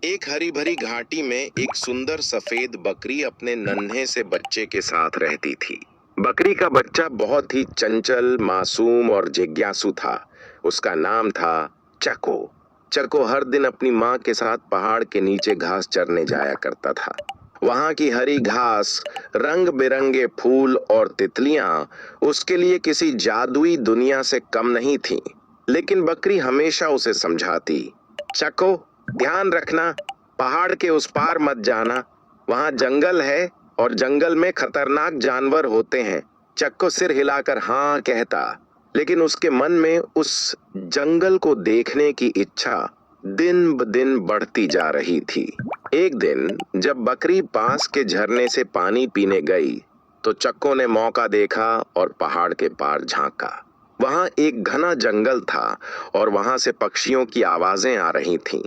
एक हरी भरी घाटी में एक सुंदर सफेद बकरी अपने नन्हे से बच्चे के साथ रहती थी। बकरी का बच्चा बहुत ही चंचल, मासूम और जिज्ञासु था। उसका नाम था चको। चको हर दिन अपनी माँ के साथ पहाड़ के नीचे घास चरने जाया करता था। वहां की हरी घास, रंग बिरंगे फूल और तितलियां उसके लिए किसी जादुई दुनिया से कम नहीं थीं। लेकिन बकरी हमेशा उसे समझाती, चको, ध्यान रखना, पहाड़ के उस पार मत जाना, वहां जंगल है और जंगल में खतरनाक जानवर होते हैं। चक्को सिर हिलाकर हाँ कहता, लेकिन उसके मन में उस जंगल को देखने की इच्छा दिन ब दिन बढ़ती जा रही थी। एक दिन जब बकरी पास के झरने से पानी पीने गई, तो चक्को ने मौका देखा और पहाड़ के पार झांका। वहां एक घना जंगल था और वहां से पक्षियों की आवाजें आ रही थीं।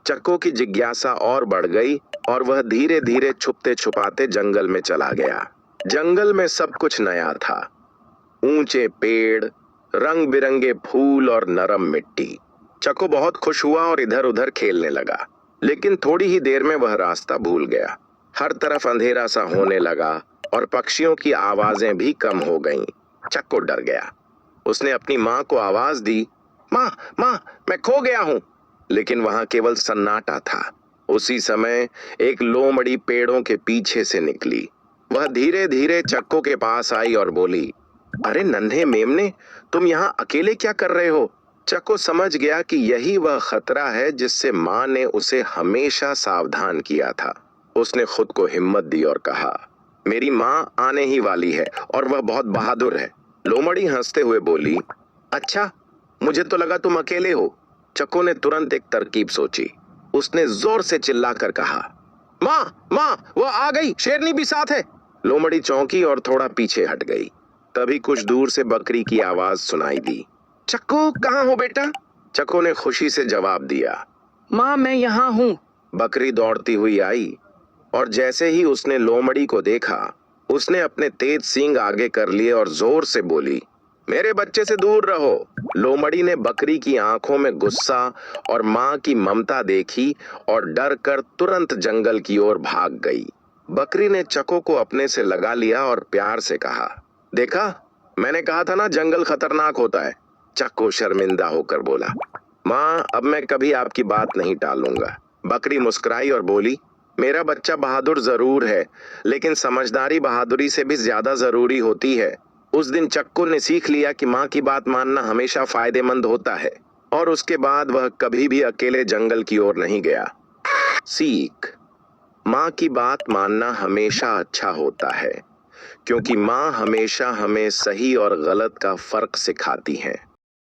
चक्को की जिज्ञासा और बढ़ गई और वह धीरे धीरे छुपते छुपाते जंगल में चला गया। जंगल में सब कुछ नया था। ऊंचे पेड़, रंग बिरंगे फूल और नरम मिट्टी। चक्को बहुत खुश हुआ और इधर उधर खेलने लगा, लेकिन थोड़ी ही देर में वह रास्ता भूल गया। हर तरफ अंधेरा सा होने लगा और पक्षियों की आवाजें भी कम हो गईं। चक्को डर गया। उसने अपनी माँ को आवाज दी, माँ, माँ, मैं खो गया हूँ। लेकिन वहां केवल सन्नाटा था। उसी समय एक लोमड़ी पेड़ों के पीछे से निकली। वह धीरे धीरे चक्को के पास आई और बोली, अरे नन्हे मेमने, तुम यहाँ अकेले क्या कर रहे हो? चक्को समझ गया कि यही वह खतरा है जिससे माँ ने उसे हमेशा सावधान किया था। उसने खुद को हिम्मत दी और कहा, मेरी माँ आने ही वाली है और वह बहुत बहादुर है। लोमड़ी हंसते हुए बोली, अच्छा, मुझे तो लगा तुम अकेले हो। चक्को ने तुरंत एक तरकीब सोची। उसने जोर से चिल्लाकर कहा, माँ, माँ, वो आ गई, शेरनी भी साथ है। लोमड़ी चौंकी और थोड़ा पीछे हट गई। तभी कुछ दूर से बकरी की आवाज सुनाई दी, चक्को, कहाँ हो बेटा? चक्को ने खुशी से जवाब दिया, माँ, मैं यहाँ हूँ। बकरी दौड़ती हुई आई और जैसे ही उसने लोमड़ी को देखा, उसने अपने तेज सींग आगे कर लिए और जोर से बोली, मेरे बच्चे से दूर रहो। लोमड़ी ने बकरी की आंखों में गुस्सा और माँ की ममता देखी और डर कर तुरंत जंगल की ओर भाग गई। बकरी ने चको को अपने से लगा लिया और प्यार से कहा, देखा, मैंने कहा था ना जंगल खतरनाक होता है। चको शर्मिंदा होकर बोला, माँ, अब मैं कभी आपकी बात नहीं टालूंगा। बकरी मुस्कुराई और बोली, मेरा बच्चा बहादुर जरूर है, लेकिन समझदारी बहादुरी से भी ज्यादा जरूरी होती है। उस दिन चक्को ने सीख लिया कि माँ की बात मानना हमेशा फायदेमंद होता है, और उसके बाद वह कभी भी अकेले जंगल की ओर नहीं गया। सीख, माँ की बात मानना हमेशा अच्छा होता है, क्योंकि माँ हमेशा हमें सही और गलत का फर्क सिखाती है।